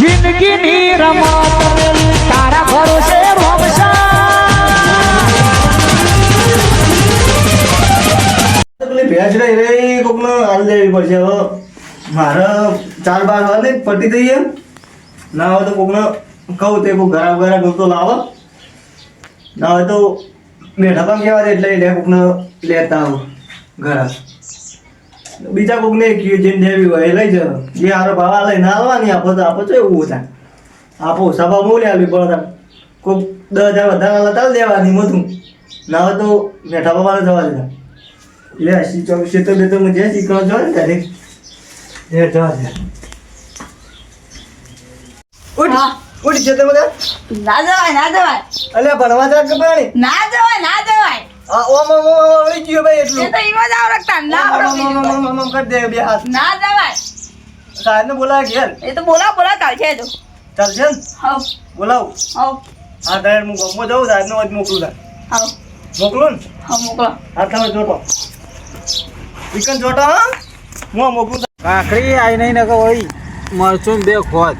જિંદગીની રમત તારા ભરોસે ભોગશા ભેંસ રહી રહી કોકને હાલ દેવી પડશે હવે મારે 4-12 વાર નહીં પટી દઈએ ના હોય તો કોકને કહું તે કોઈ ઘરા ઘરા ગમતો લાવો ના હોય તો બેઠા પણ કહેવા દે એટલે લે કોકને લેતા આવો ઘરા બીજા કોકને જેને દેવી હોય એ લઈ જાઓ જે હારો ભાવા લઈને આવવાની આપો તો આપો તો એવું થાય આપો સભા મોલી આવી પડે કોઈક 10,000 વધારે લતા દેવાની મોટું ના હોય તો બેઠા બાબાને જવા દેતા લે સી ચોવીસે તો બેતો મુજે શીખવા જો ને તારે એ જવા દે ઉઠ જતો મગા ના જવાય અલે ભણવા જા કે પાણી ના જવાય આ ઓમ ઓળી ગયો ભાઈ એટલું એ તો ઈમાં જ આવડતા ના આવડે કર દે બે હાથ ના જવાય સાહેબને બોલાવ ઘેર એ તો બોલા ચાલશે તો ચાલશે ને હાવ બોલાવ હાવ હા તારે હું ગમો જાઉં સાહેબને જ મોકલું તા હાવ મોકલું ને હાવ મોકલો હા તમે જોતો ચિકન જોતો હા હું મોકલું કાકડી આઈ નહીં નકો વળી મરચું 2 ખોદ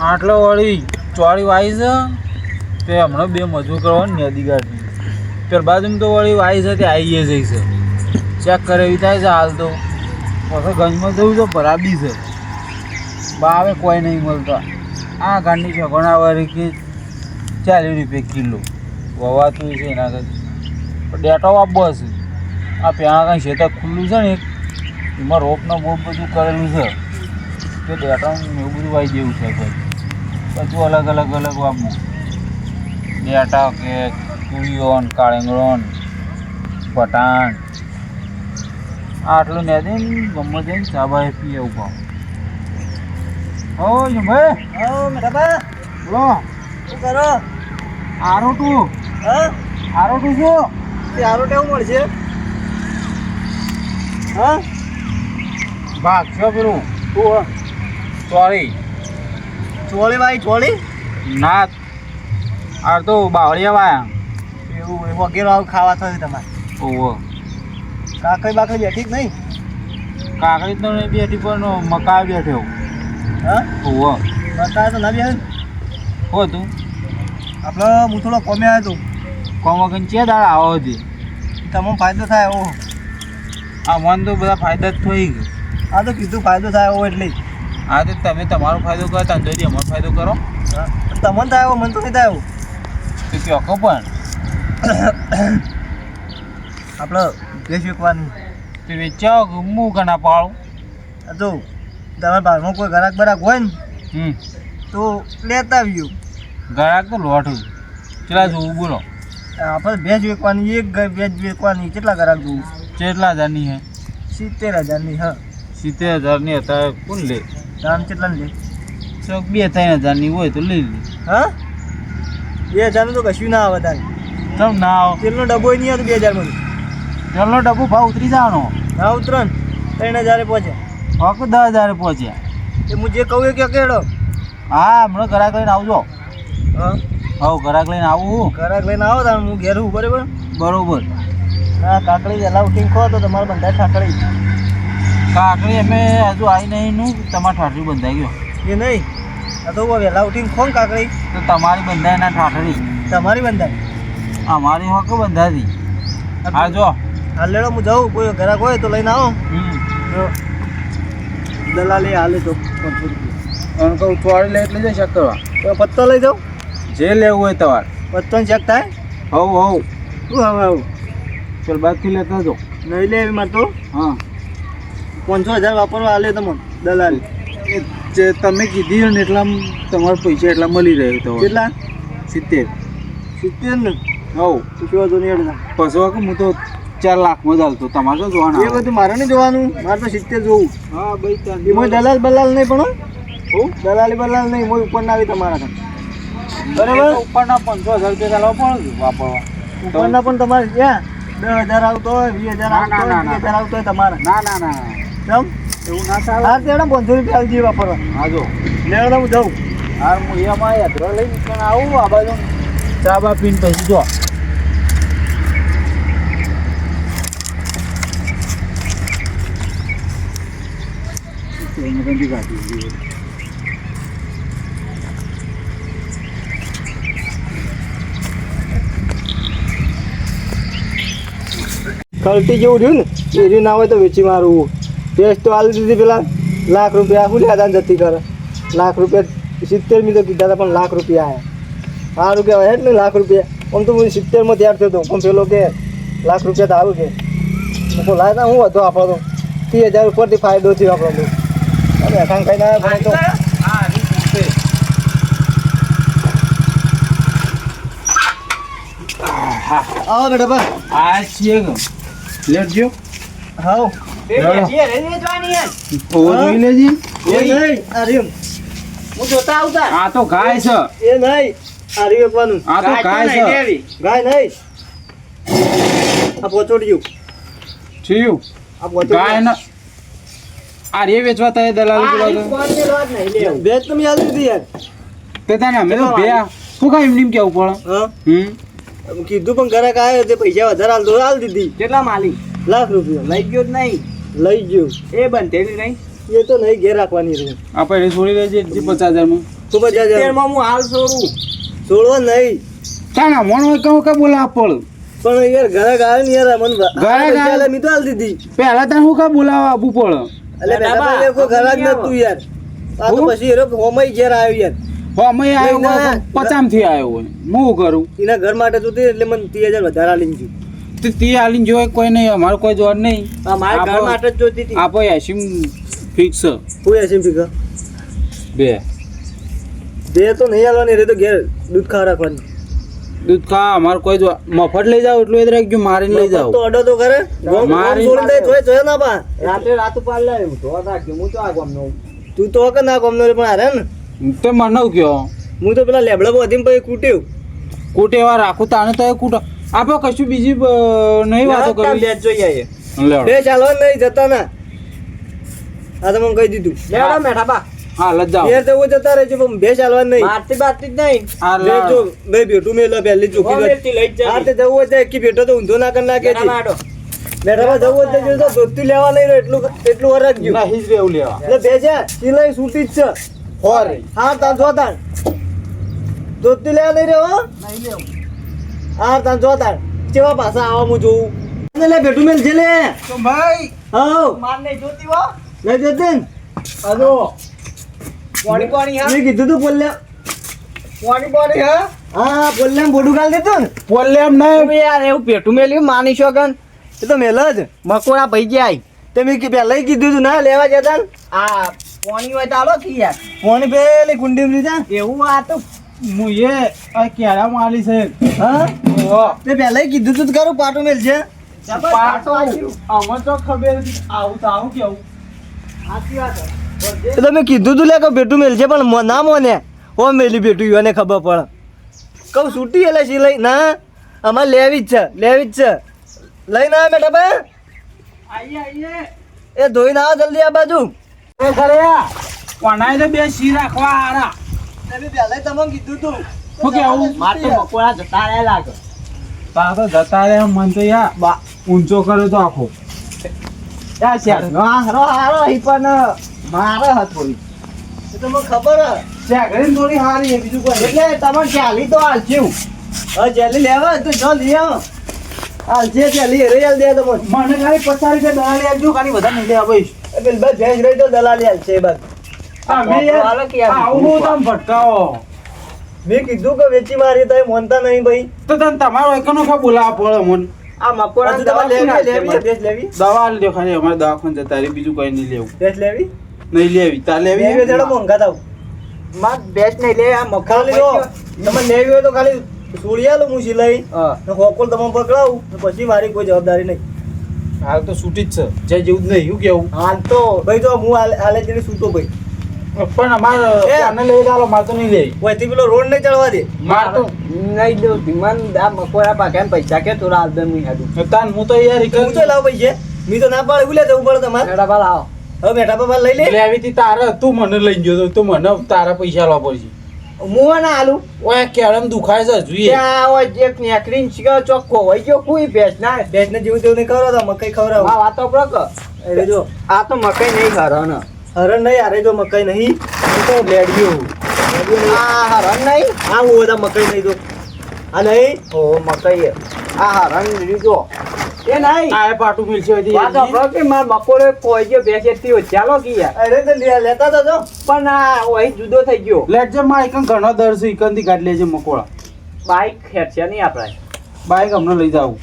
આટલો વળી ચોળી વાઈ છે તે હમણાં 2 મજૂર કરવાની નદી ગાડી પેલા બાજુમાં તો વળી વાઈ છે તે આવીએ જઈ છે ચેક કરે એવી થાય છે હાલ તો પછી ગંજમાં જવું તો ભરાબી છે બાવે કોઈ નહીં મળતા આ ગાંડી છે ઘણાવાળી કે 40 રૂપિયા કિલો વવાતું છે એના કરતા ડેટો આપવો હશે આ પ્યાં કાંઈ ખેતર ખુલ્લું છે ને એમાં રોપને બહુ બધું કરેલું છે કે ડેટાનું એવું બધું વાઈ જેવું છે બધું અલગ વાપવું ડેટા કે તુરીઓન કાળેંગળોન પટાણ આટલું ને દે ગમે જઈને ચાબાએ પીએ એવું ભાવ હો ભાઈ હા મેઠાબા બોલો શું કરો આરોટું હા આરોટું શું તે હારો ટેવું મળશે હા ભાગ છો પેલું સોરી ચોળી ભાઈ ચોળી ના આ તો બાવળિયા વાયા એવું વગેરે આવું ખાવા થશે તમારે ઓહો કાકડી બાકડી બેઠી જ નહીં કાકડી તો નહીં બેઠી પણ મકા બેઠ્યો હા ઓહો બતાવે તો ના બેસે હો તું આપણે હું થોડો કોમે આવ્યો કોમ વગર ચે દાળ આવો હતી હતો તમને ફાયદો થાય એવો આ મન તો બધા ફાયદા જ થઈ ગયો આ તો કીધું ફાયદો થાય એવો એટલે જ હા તો તમે તમારો ફાયદો કરો તંદુરી અમારો ફાયદો કરો હા તમને થાય એવો મને તો નહીં થાય એવો તો કહો પણ આપણે ભેંસ વેચવાની તો વેચાવ હું કના પાડું આ તો તમારા બારમાં કોઈ ઘરાક બરાક હોય ને તો લેતા આવ્યો ગળાક તો લોઠું ચલા જોવું બોલો આપણે ભેંસ વેચવાની એક ભેંસ વેચવાની કેટલા ઘરાક જોવું કેટલા હજારની હે 70,000ની હા 70,000ની અત્યારે કોણ લે દામ કેટલા લે ચોક 2-3 હજારની હોય તો લઈ લે હા 2,000નું તો કશું ના આવે તારે તમ ના આવો તેલનો ડબ્બો નહીં હતો 2,000 ચાલો ડબ્બો ભાવ ઉતરી જવાનો હા ઉતરણ 3,000 પહોંચે હક 10,000 પહોંચ્યા એ હું જે કહું એ કે કેડો હા હમણાં ઘરાક લઈને આવજો હા હવ ઘરાક લઈને આવું ઘરાક લઈને આવો તારે હું ઘેર હું બરાબર બરોબર હા કાકડી વહેલા ઉઠીને ખો તો તમારે બંધાય ઠાકડી કાકડી અમે હજુ આવી નહીં નું તમારે ઠાઠરી બંધાઈ ગયો એ નહીં આ તો વહેલા ઉઠીને ખો ને કાકડી તો તમારી બંધાય ના ઠાઠરી તમારી બંધાય અમારી હક બંધાતી હા જો હાલ લેડો હું જાઉં કોઈ ઘરાક હોય તો લઈને આવો જો દલાલી હાલે તો 500 રૂપિયા અને કહું ચોરી લે એટલે જઈ ચેક કરવા તો પત્તો લઈ જાઉં જે લેવું હોય તમારે પત્તો ચેક થાય હવ શું હવે આવું ચાલ બાદથી લેતા જો નહીં લે એવી મારે તો હા 500,000 વાપરવા હાલે તમને દલાલી જે તમે કીધી ને એટલા તમારા પૈસા એટલા મળી રહે તો કેટલા 70 70 ને હવ તો કેવા તો નહીં અડધા પછી કે હું તો 4 લાખમાં જ હાલતો તમારે તો એ જોવાના બધું મારે નહીં જોવાનું મારે તો 70 જોવું હા ભાઈ એમાં દલાલ બલાલ નહીં પણ હો દલાલી બલાલ નહીં એમાં ઉપર ના આવી તમારા કામ બરાબર ઉપરના 500,000 રૂપિયા ચાલવા પણ વાપરવા ઉપરના પણ તમારે ક્યાં 10,000 આવતો હોય 20,000 આવતો હોય 30,000 આવતો હોય તમારે ના કેમ એવું ના ચાલે હા તેડા 500 રૂપિયા આવી જઈએ વાપરવા હા જો લેવડા હું જાઉં હાર હું એમાં યાત્રા લઈને પણ આવું આ બાજુ ચા બા પીને પછી જો એને કંઈ કાઢી કલ્ટી જેવું રહ્યું ને એ રહ્યું ના હોય તો વેચી મારું ભેંસ તો આલી દીધી પેલા લાખ રૂપિયા શું લ્યા દાન જતી કરે લાખ રૂપિયા 70 મી તો કીધા હતા પણ લાખ રૂપિયા આવ્યા સારું કહેવાય ને લાખ રૂપિયા આમ તો હું 70 માં તૈયાર થયો હતો પણ પેલો કે લાખ રૂપિયા તો સારું કે મૂકો લાવ્યા હું હતો આપણો તો 30,000 ઉપરથી ફાયદો થયો આપણો તો અને અખાણ ખાઈને આવ્યા તો આવો બેટા બસ આ છીએ લેટજો હાઉ જોઈ લેજે એ નહીં આ રહ્યું હું જોતા આવતા આ તો ગાય છે એ નહીં આ રહ્યું એકવાનું આ તો ગાય છે ગાય નહીં આ પોચોડ્યું થયું આ પોચોડ્યું ગાય ન આ રે વેચવા થાય દલાલી બોલાવો બેચ તમે યાદ દીધી યાર તે તને અમે તો બે શું કાઈ એમ કેવું પડે હા હમ કીધું પણ ઘરાક આવ્યો તે પૈસા વધારે હાલ તો હાલ દીધી કેટલા માલી લાખ રૂપિયા લઈ ગયો જ નહીં લઈ ગયો એ બંધેલી નહીં એ તો નહીં ઘેર રાખવાની રહી આપણે છોડી દેજે 50,000 માં તો બધા તેરમાં હું હાલ છોડું છોડવા નહીં તાના મન હોય કહું કે બોલા પડ પણ યાર ઘરાક આવ્યો ને યાર મન ઘરાક પૈસા આવ્યો. લે મી તો હાલ દીધી પહેલા તને હું કા બોલાવા આપવું પડે એટલે બેટા ભાઈ કોઈ ઘરાક નતું યાર આ તો હું? પછી એરો હોમય ઘેર આવ્યો યાર હો અમે આવ્યો ના, ના. 50 થી આવ્યો હોય હું કરું એના ઘર માટે જોતી એટલે મને 30,000 વધારે આલીને ગયું તે તે આલીને જોઈ કોઈ નહીં અમારે કોઈ જોર નહીં આ મારા ઘર માટે જ જોતી હતી આપો એસીમ ફિક્સ કોઈ એસી ફીકા બે બે તો નહીં આલવાની રે તો ઘેર દૂધ ખાવા રાખવાની દૂધ ખા અમારે કોઈ જો મફત લઈ જાવ એટલું યાદ રાખજો મારીને લઈ જાવ તો અડો તો કરે ગોમ મારી- છોડી દે જોય જોય ના બા રાતે રાત ઉપર લાવ્યું તો રાખ્યું હું તો આ ગામનો તું તો કે ના ગોમનો રે પણ હારે ને તે મને કયો હું તો પેલા લેબડા વધીને પછી કૂટ્યું કુટેવા રાખું તાને તો એ કુટ આપો કશું બીજી નહીં વાતો કરવી બેચ જોઈ આવીએ લેવડો બે ચાલવા નહીં જતા ના આ તો મને કહી દીધું લેવડો મેઠા બા હા લજ જાઓ ઘેર તો હું જતા રહેજો પણ બે ચાલવા નહીં મારતી બારતી જ નહીં આ બે જો બે બેઠું મેં પહેલી ચોકી ગોમેરથી લઈ જ હા જવી. તે જવું હોય તો એકી બેઠો તો ઊંધો ના કરી નાખે મેઠા માડો. બેઠામાં જવું હોય તો જો તો ધોતી લેવા નહીં રહ્યો એટલું હરખજો નહીં જ રહેવું લેવા એટલે બે છે સિલાઈ સૂટી જ છે હોરે હા તાન જો તાન ધોતી લેવા નહીં રહ્યો હો? હા તાન જો તાન કેવા પાછા આવા હું જોઉં લે બેઠું મેલ છે લે તો ભાઈ હા માર નહીં જોતી હો લઈ જતે ને હલો પાણી પાણી હા મેં કીધું તું બોલ્યા પાણી પાણી હા હા બોલ્યા બોડું ગાલ દેતો ને બોલે એમ નહીં તમે યાર એવું પેટું મેલ્યું માની શોગન એ તો મેલ જ મકોડા ભઈ ગયા તે મેં પહેલા કીધું તું ના લેવા જતા ને આ પાણી હોય તો આલો થી યાર ફોન પેલી કુંડી લીધા એવું આ તો મુએ આ કેળા માલી છે હા ઓ તે પહેલા કીધું તું કરું પાટો મેલ છે પાટો અમને તો ખબર હતી આવું તો આવું કેવું સાચી વાત એ તો મેં કીધું તું લે કે બેટું મેલ છે પણ ના મોને ઓ મેલી બેટું એને ખબર પડે કહું છૂટી એટલે સિલાઈ ના અમારે લેવી જ છે લઈને આવે બેટા બે આઈએ આઈએ એ ધોઈને આવો જલ્દી આ બાજુ એ ખરેયા કોનાય તો બે સી રાખવા હારા તમે પહેલા તમને કીધું તું શું કેવું માર તો મકોડા જતા રહ્યા લાગે તા તો જતા રે મન તો યા બા ઊંચો કર્યો તો આખો યા શેર હારો હારો ઈ પણ મારે હાથ બોલી એ તો મને ખબર હે શેગરી થોડી હારી છે બીજું કોઈ એટલે તમે ચાલી તો હાલ છું હવે જેલી લેવા તો જો લઈ આવો હાલ જે જેલી રે હાલ દે તો મને મને ખાલી 50 રૂપિયા દલાલી આપજો ખાલી વધારે નહીં લેવા ભાઈ એ પેલી બસ ભેંસ રહી તો દલાલી હાલ છે બસ તમે યાર આવું તમે ભટકાવો મેં કીધું કે વેચી મારી તો મોનતા નહીં ભાઈ તો તને તમારો એકનો ખા બોલાવા પડે મને આ મકોડા હજુ તમારે લેવી ભેંસ લેવી દવા લ્યો ખાલી અમારે દવાખાને જતા રહી બીજું કઈ નહીં લેવું ભેંસ લેવી નહીં લેવી તાર લેવી લેવી જડો મોંઘા થાવ માર બેસ્ટ નહીં લે આ ખાલી જો તમે લેવી હોય તો ખાલી સોળિયા લો હું સિલાઈ હા ને હોકોલ તમે પકડાવું ને પછી મારી કોઈ જવાબદારી નહીં હાલ તો છૂટી જ છે જે જેવું જ નહીં એવું કેવું હાલ તો ભાઈ તો હું હાલે જઈને સૂતો ભાઈ પણ અમારે એ. આને લઈ ચાલો મારે તો નહીં લેવી ઓયથી પેલો રોડ નહીં ચડવા દે માર તો નહીં દઉં ધીમાન આ મકોડા પાક્યા ને પૈસા કે થોડા હાલ દે નહીં હાડું તાન હું તો યાર હું તો લાવ પૈસે મી તો ના પાડે ભૂલે જવું પડે તમારે મેડા બાલ આવો હવે બેઠા પર લઈ લે લેવી હતી તારે તું મને લઈ ગયો તો મને તારા પૈસા લાવવા પડશે મુવા ના આલુ ઓય કેળમ દુખાય છે જોઈએ ત્યાં હોય એક નેકરીન શીખો ચોખ્ખો હોય ગયો કોઈ ભેંસ ના ભેંસને જેવું તેવું નહીં ખવડાવતા મકાઈ ખવડાવું આ વાતો પ્રક એટલે જો આ તો મકાઈ નહીં ખરો ને હરણ નહીં અરે જો મકાઈ નહીં એ તો લેડ્યો આ હરણ નહીં હા હું બધા મકાઈ નહીં તો આ નહીં ઓ મકઈ આ હરણ લીધો એ નહીં આ પાટું મિલશે હતી વાત સાંભળો કે માર બપોરે કોઈ ગયો બેસેથી ચાલો કે યાર અરે તો લેતા તો જો પણ આ વહી જુદો થઈ ગયો લેટજે માં એકન ઘણો દર છે એકનથી કાઢ લેજે મકોડા બાઈક ખેંચશે નહીં આપણે બાઈક હમણાં લઈ જાવ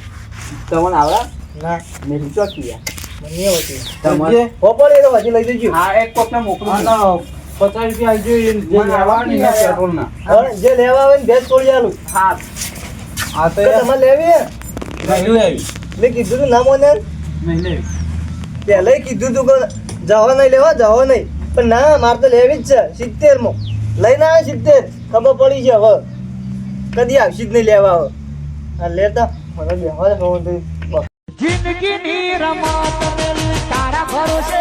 તમને આવડા ના મેં ચો કિયા મને હોતી તમારે બપોરે એ તો હજી લઈ જજો હા એક કોકને મોકલું અને 50 રૂપિયા આવી જોઈએ જે લેવાની ને પેટ્રોલના હવે જે લેવા આવે ને ભેંસ છોડી આલું હા આ તો તો તમારે લેવી હે? નહીં લેવી મેં કીધું તું ના મોને નહીં લેવી પહેલાંય કીધું તું કે જવા નહીં લેવા જવા નહીં પણ ના મારે તો લેવી જ છે 70 માં લઈને આવે 70 ખબર પડી છે હવે કદી આવશે જ નહીં લેવા હવે આ લેતા મને બેહવા દે બસ જિંદગીની રમત તારા ભરોસે